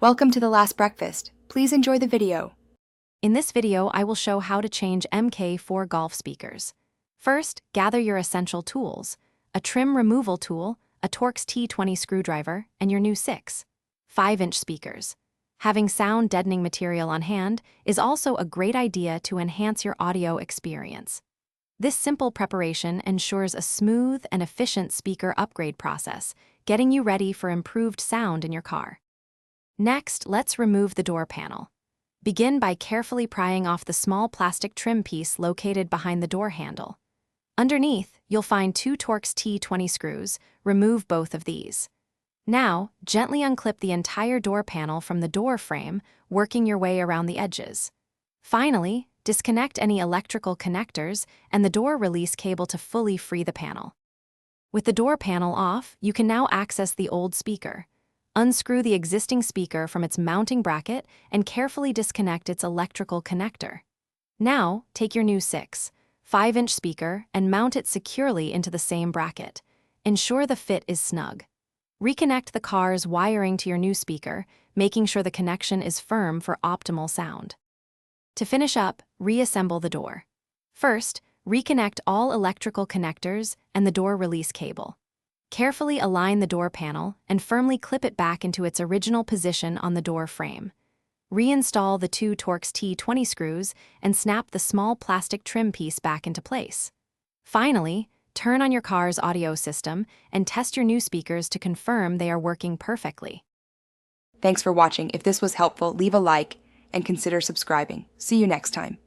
Welcome to The Last Breakfast. Please enjoy the video. In this video, I will show how to change Mk4 Golf speakers. First, gather your essential tools: a trim removal tool, a Torx T20 screwdriver, and your new 5-inch speakers. Having sound deadening material on hand is also a great idea to enhance your audio experience. This simple preparation ensures a smooth and efficient speaker upgrade process, getting you ready for improved sound in your car. Next, let's remove the door panel. Begin by carefully prying off the small plastic trim piece located behind the door handle. Underneath, you'll find two Torx T20 screws. Remove both of these. Now, gently unclip the entire door panel from the door frame, working your way around the edges. Finally, disconnect any electrical connectors and the door release cable to fully free the panel. With the door panel off, you can now access the old speaker. Unscrew the existing speaker from its mounting bracket and carefully disconnect its electrical connector. Now, take your new 5-inch speaker and mount it securely into the same bracket. Ensure the fit is snug. Reconnect the car's wiring to your new speaker, making sure the connection is firm for optimal sound. To finish up, reassemble the door. First, reconnect all electrical connectors and the door release cable. Carefully align the door panel and firmly clip it back into its original position on the door frame. Reinstall the two Torx T20 screws and snap the small plastic trim piece back into place. Finally, turn on your car's audio system and test your new speakers to confirm they are working perfectly. Thanks for watching. If this was helpful, leave a like and consider subscribing. See you next time.